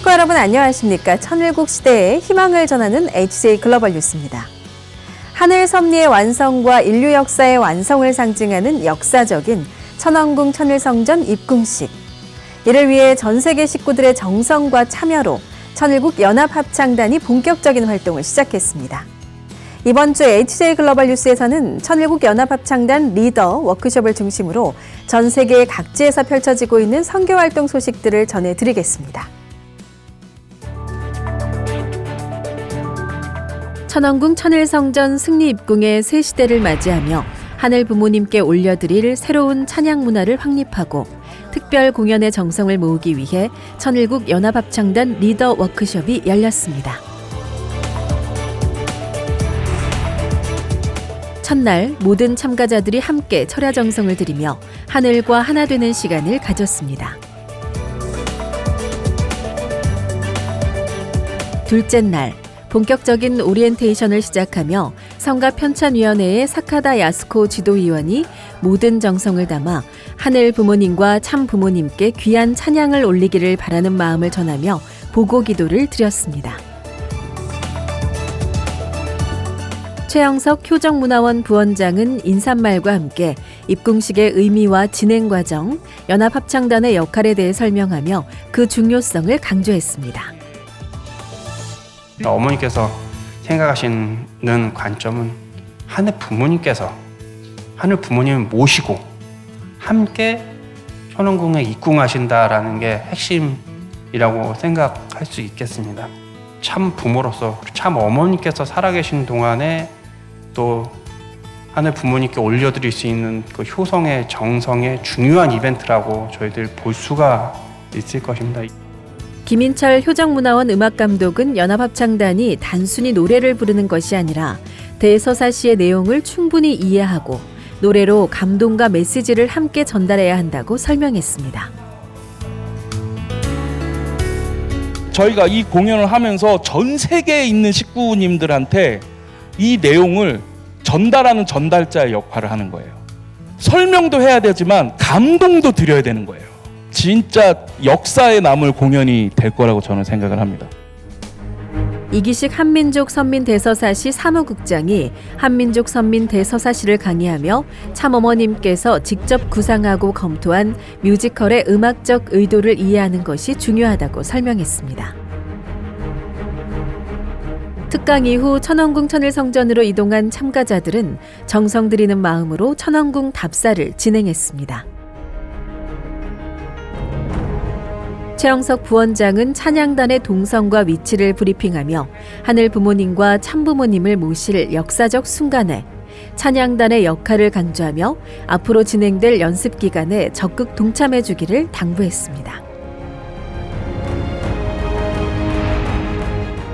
식구 여러분 안녕하십니까? 천일국 시대의 희망을 전하는 HJ 글로벌 뉴스입니다. 하늘 섭리의 완성과 인류 역사의 완성을 상징하는 역사적인 천왕궁 천일성전 입궁식. 이를 위해 전 세계 식구들의 정성과 참여로 천일국 연합합창단이 본격적인 활동을 시작했습니다. 이번 주 HJ 글로벌 뉴스에서는 천일국 연합합창단 리더 워크숍을 중심으로 전 세계 각지에서 펼쳐지고 있는 선교활동 소식들을 전해드리겠습니다. 천왕궁 천일성전 승리 입궁의 새 시대를 맞이하며 하늘 부모님께 올려드릴 새로운 찬양 문화를 확립하고 특별 공연의 정성을 모으기 위해 천일국 연합합창단 리더 워크숍이 열렸습니다. 첫날 모든 참가자들이 함께 철야 정성을 들이며 하늘과 하나 되는 시간을 가졌습니다. 둘째 날 본격적인 오리엔테이션을 시작하며 성가 편찬위원회의 사카다 야스코 지도위원이 모든 정성을 담아 하늘 부모님과 참 부모님께 귀한 찬양을 올리기를 바라는 마음을 전하며 보고 기도를 드렸습니다. 최영석 효정문화원 부원장은 인사말과 함께 입궁식의 의미와 진행 과정, 연합합창단의 역할에 대해 설명하며 그 중요성을 강조했습니다. 어머니께서 생각하시는 관점은 하늘 부모님을 모시고 함께 천왕궁에 입궁하신다라는 게 핵심이라고 생각할 수 있겠습니다. 참 부모로서 참 어머니께서 살아계신 동안에 또 하늘 부모님께 올려드릴 수 있는 그 효성의 정성의 중요한 이벤트라고 저희들 볼 수가 있을 것입니다. 김인철 효정문화원 음악감독은 연합합창단이 단순히 노래를 부르는 것이 아니라 대서사시의 내용을 충분히 이해하고 노래로 감동과 메시지를 함께 전달해야 한다고 설명했습니다. 저희가 이 공연을 하면서 전 세계에 있는 식구님들한테 이 내용을 전달하는 전달자의 역할을 하는 거예요. 설명도 해야 되지만 감동도 드려야 되는 거예요. 진짜 역사에 남을 공연이 될 거라고 저는 생각을 합니다. 이기식 한민족 선민 대서사시 사무국장이 한민족 선민 대서사시를 강의하며 참어머님께서 직접 구상하고 검토한 뮤지컬의 음악적 의도를 이해하는 것이 중요하다고 설명했습니다. 특강 이후 천왕궁 천일성전으로 이동한 참가자들은 정성 들이는 마음으로 천왕궁 답사를 진행했습니다. 최영석 부원장은 찬양단의 동성과 위치를 브리핑하며 하늘 부모님과 참 부모님을 모실 역사적 순간에 찬양단의 역할을 강조하며 앞으로 진행될 연습 기간에 적극 동참해 주기를 당부했습니다.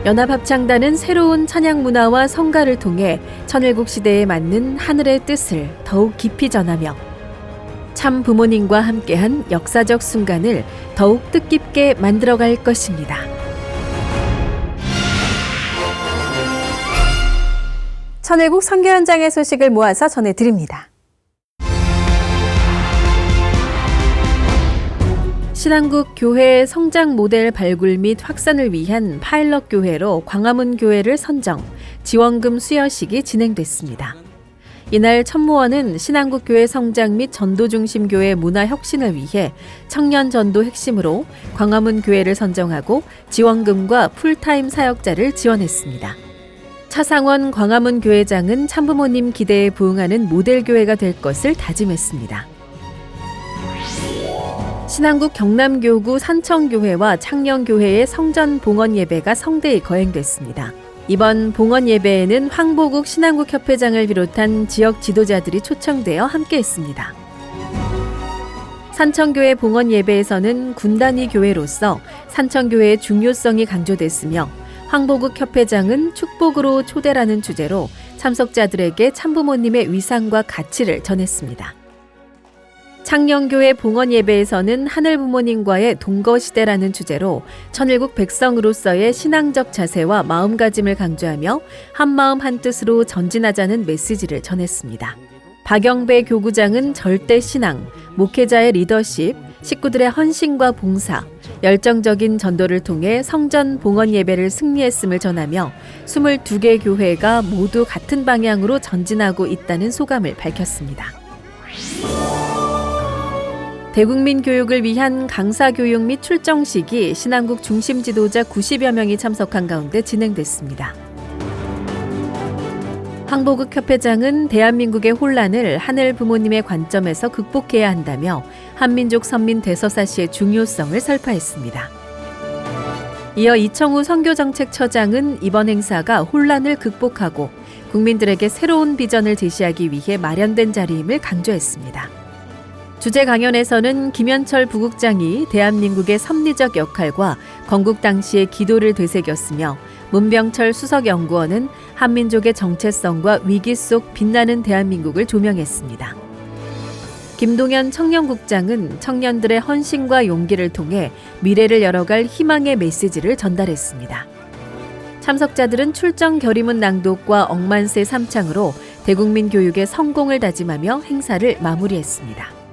연합합창단은 새로운 찬양 문화와 성가를 통해 천일국 시대에 맞는 하늘의 뜻을 더욱 깊이 전하며 참 부모님과 함께한 역사적 순간을 더욱 뜻깊게 만들어갈 것입니다. 천일국 선교 현장의 소식을 모아서 전해드립니다. 신한국 교회 성장 모델 발굴 및 확산을 위한 파일럿 교회로 광화문 교회를 선정, 지원금 수여식이 진행됐습니다. 이날 천무원은 신한국 교회 성장 및 전도 중심 교회 문화 혁신을 위해 청년 전도 핵심으로 광화문 교회를 선정하고 지원금과 풀타임 사역자를 지원했습니다. 차상원 광화문 교회장은 참부모님 기대에 부응하는 모델 교회가 될 것을 다짐했습니다. 신한국 경남교구 산청교회와 창녕교회의 성전 봉헌 예배가 성대히 거행됐습니다. 이번 봉헌 예배에는 황보국 신한국 협회장을 비롯한 지역 지도자들이 초청되어 함께했습니다. 산청교회 봉헌 예배에서는 군단위 교회로서 산청교회의 중요성이 강조됐으며 황보국 협회장은 축복으로 초대라는 주제로 참석자들에게 참부모님의 위상과 가치를 전했습니다. 창녕교회 봉헌 예배에서는 하늘 부모님과의 동거시대라는 주제로 천일국 백성으로서의 신앙적 자세와 마음가짐을 강조하며 한마음 한뜻으로 전진하자는 메시지를 전했습니다. 박영배 교구장은 절대 신앙, 목회자의 리더십, 식구들의 헌신과 봉사, 열정적인 전도를 통해 성전 봉헌 예배를 승리했음을 전하며 22개 교회가 모두 같은 방향으로 전진하고 있다는 소감을 밝혔습니다. 대국민 교육을 위한 강사 교육 및 출정식이 신한국 중심 지도자 90여 명이 참석한 가운데 진행됐습니다. 황보국 협회장은 대한민국의 혼란을 하늘 부모님의 관점에서 극복해야 한다며 한민족 선민 대서사시의 중요성을 설파했습니다. 이어 이청우 선교정책처장은 이번 행사가 혼란을 극복하고 국민들에게 새로운 비전을 제시하기 위해 마련된 자리임을 강조했습니다. 주제 강연에서는 김현철 부국장이 대한민국의 섭리적 역할과 건국 당시의 기도를 되새겼으며 문병철 수석연구원은 한민족의 정체성과 위기 속 빛나는 대한민국을 조명했습니다. 김동연 청년국장은 청년들의 헌신과 용기를 통해 미래를 열어갈 희망의 메시지를 전달했습니다. 참석자들은 출정 결의문 낭독과 억만세 삼창으로 대국민 교육의 성공을 다짐하며 행사를 마무리했습니다.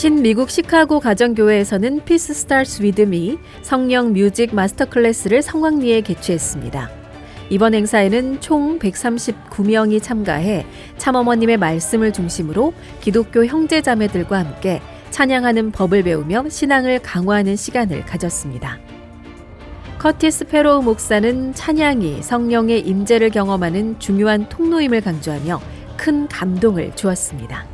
신미국 시카고 가정교회에서는 Peace Starts With Me 성령 뮤직 마스터 클래스를 성황리에 개최했습니다. 이번 행사에는 총 139명이 참가해 참어머님의 말씀을 중심으로 기독교 형제자매들과 함께 찬양하는 법을 배우며 신앙을 강화하는 시간을 가졌습니다. 커티스 페로우 목사는 찬양이 성령의 임재를 경험하는 중요한 통로임을 강조하며 큰 감동을 주었습니다.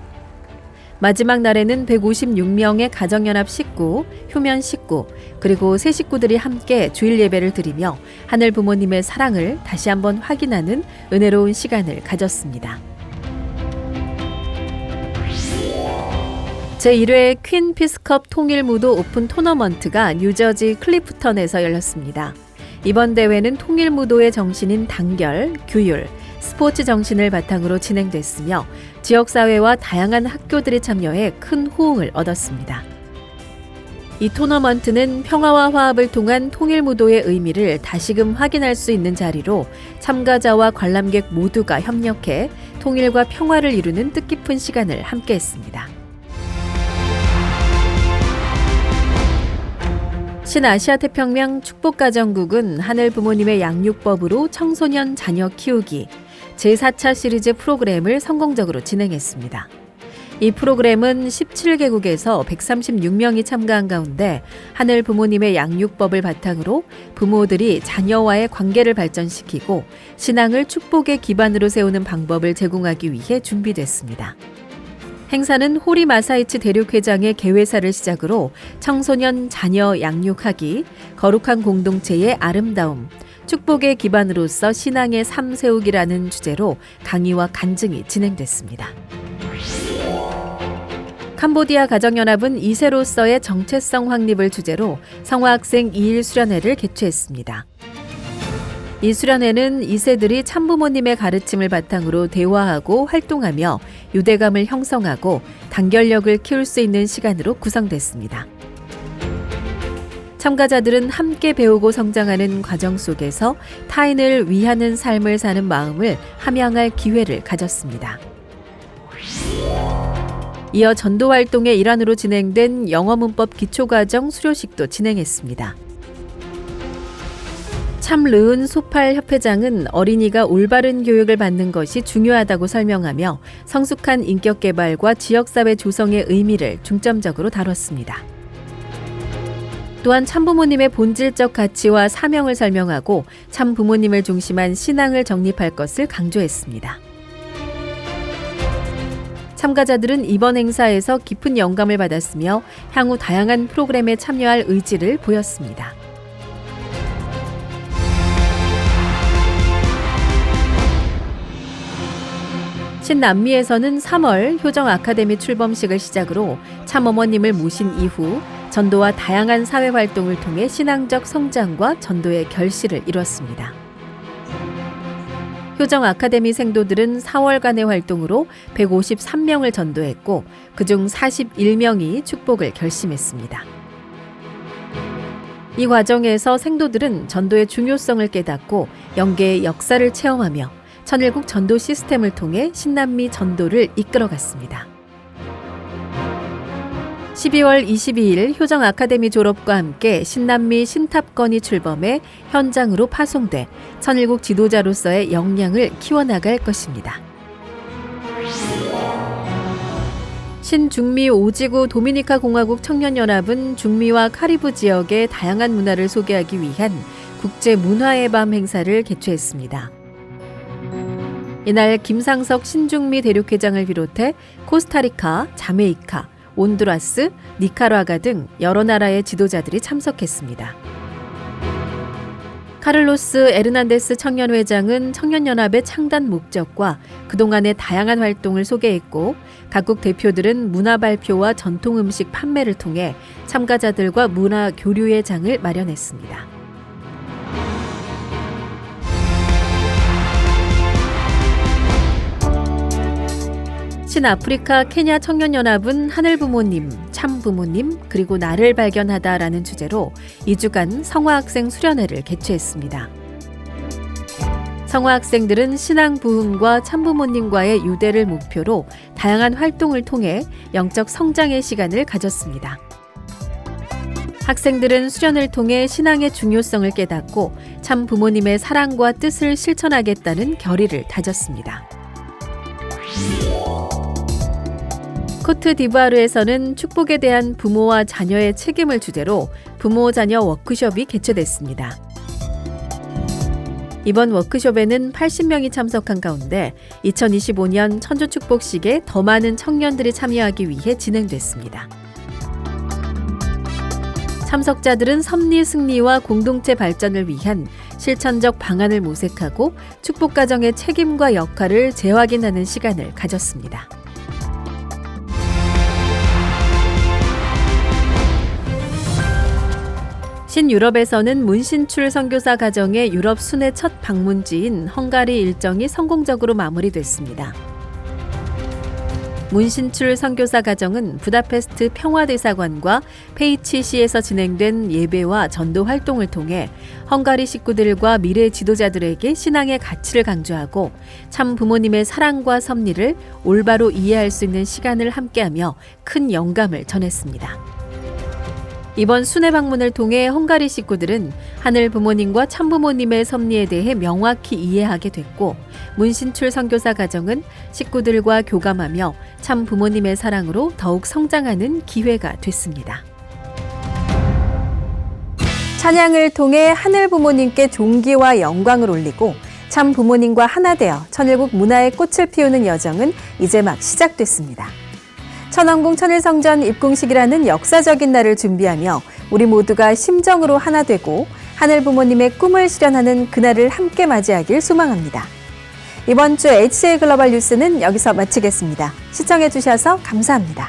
마지막 날에는 156명의 가정연합 식구, 효면 식구, 그리고 새 식구들이 함께 주일 예배를 드리며 하늘 부모님의 사랑을 다시 한번 확인하는 은혜로운 시간을 가졌습니다. 제1회 퀸 피스컵 통일무도 오픈 토너먼트가 뉴저지 클리프턴에서 열렸습니다. 이번 대회는 통일무도의 정신인 단결, 규율, 스포츠 정신을 바탕으로 진행됐으며 지역사회와 다양한 학교들이 참여해 큰 호응을 얻었습니다. 이 토너먼트는 평화와 화합을 통한 통일무도의 의미를 다시금 확인할 수 있는 자리로 참가자와 관람객 모두가 협력해 통일과 평화를 이루는 뜻깊은 시간을 함께했습니다. 신아시아태평양 축복가정국은 하늘 부모님의 양육법으로 청소년 자녀 키우기 제4차 시리즈 프로그램을 성공적으로 진행했습니다. 이 프로그램은 17개국에서 136명이 참가한 가운데 하늘 부모님의 양육법을 바탕으로 부모들이 자녀와의 관계를 발전시키고 신앙을 축복의 기반으로 세우는 방법을 제공하기 위해 준비됐습니다. 행사는 호리 마사이치 대륙회장의 개회사를 시작으로 청소년 자녀 양육하기, 거룩한 공동체의 아름다움, 축복의 기반으로서 신앙의 삶 세우기라는 주제로 강의와 간증이 진행됐습니다. 캄보디아 가정연합은 2세로서의 정체성 확립을 주제로 성화학생 2일 수련회를 개최했습니다. 이 수련회는 2세들이 참부모님의 가르침을 바탕으로 대화하고 활동하며 유대감을 형성하고 단결력을 키울 수 있는 시간으로 구성됐습니다. 참가자들은 함께 배우고 성장하는 과정 속에서 타인을 위하는 삶을 사는 마음을 함양할 기회를 가졌습니다. 이어 전도활동의 일환으로 진행된 영어문법 기초과정 수료식도 진행했습니다. 참르은 소팔 협회장은 어린이가 올바른 교육을 받는 것이 중요하다고 설명하며 성숙한 인격 개발과 지역사회 조성의 의미를 중점적으로 다뤘습니다. 또한 참부모님의 본질적 가치와 사명을 설명하고 참부모님을 중심한 신앙을 정립할 것을 강조했습니다. 참가자들은 이번 행사에서 깊은 영감을 받았으며 향후 다양한 프로그램에 참여할 의지를 보였습니다. 신남미에서는 3월 효정 아카데미 출범식을 시작으로 참어머님을 모신 이후 전도와 다양한 사회활동을 통해 신앙적 성장과 전도의 결실을 이뤘습니다. 효정 아카데미 생도들은 4월간의 활동으로 153명을 전도했고 그중 41명이 축복을 결심했습니다. 이 과정에서 생도들은 전도의 중요성을 깨닫고 영계의 역사를 체험하며 천일국 전도 시스템을 통해 신남미 전도를 이끌어갔습니다. 12월 22일 효정 아카데미 졸업과 함께 신남미 신탑건이 출범해 현장으로 파송돼 천일국 지도자로서의 역량을 키워나갈 것입니다. 신중미 5지구 도미니카 공화국 청년연합은 중미와 카리브 지역의 다양한 문화를 소개하기 위한 국제 문화의 밤 행사를 개최했습니다. 이날 김상석 신중미 대륙회장을 비롯해 코스타리카, 자메이카, 온두라스, 니카라과 등 여러 나라의 지도자들이 참석했습니다. 카를로스 에르난데스 청년회장은 청년연합의 창단 목적과 그동안의 다양한 활동을 소개했고 각국 대표들은 문화 발표와 전통 음식 판매를 통해 참가자들과 문화 교류의 장을 마련했습니다. 신아프리카 케냐 청년연합은 하늘부모님, 참부모님, 그리고 나를 발견하다라는 주제로 2주간 성화학생 수련회를 개최했습니다. 성화학생들은 신앙 부흥과 참부모님과의 유대를 목표로 다양한 활동을 통해 영적 성장의 시간을 가졌습니다. 학생들은 수련을 통해 신앙의 중요성을 깨닫고 참부모님의 사랑과 뜻을 실천하겠다는 결의를 다졌습니다. 코트디부아르에서는 축복에 대한 부모와 자녀의 책임을 주제로 부모 자녀 워크숍이 개최됐습니다. 이번 워크숍에는 80명이 참석한 가운데 2025년 천주축복식에 더 많은 청년들이 참여하기 위해 진행됐습니다. 참석자들은 섭리 승리와 공동체 발전을 위한 실천적 방안을 모색하고 축복 가정의 책임과 역할을 재확인하는 시간을 가졌습니다. 신유럽에서는 문신출 선교사 가정의 유럽 순회 첫 방문지인 헝가리 일정이 성공적으로 마무리됐습니다. 문신출 선교사 가정은 부다페스트 평화대사관과 페이치시에서 진행된 예배와 전도 활동을 통해 헝가리 식구들과 미래 지도자들에게 신앙의 가치를 강조하고 참 부모님의 사랑과 섭리를 올바로 이해할 수 있는 시간을 함께하며 큰 영감을 전했습니다. 이번 순회 방문을 통해 헝가리 식구들은 하늘 부모님과 참부모님의 섭리에 대해 명확히 이해하게 됐고 문신출 선교사 가정은 식구들과 교감하며 참 부모님의 사랑으로 더욱 성장하는 기회가 됐습니다. 찬양을 통해 하늘 부모님께 존귀와 영광을 올리고 참 부모님과 하나 되어 천일국 문화의 꽃을 피우는 여정은 이제 막 시작됐습니다. 천왕궁 천일성전 입궁식이라는 역사적인 날을 준비하며 우리 모두가 심정으로 하나 되고 하늘 부모님의 꿈을 실현하는 그날을 함께 맞이하길 소망합니다. 이번 주 HJ 글로벌 뉴스는 여기서 마치겠습니다. 시청해 주셔서 감사합니다.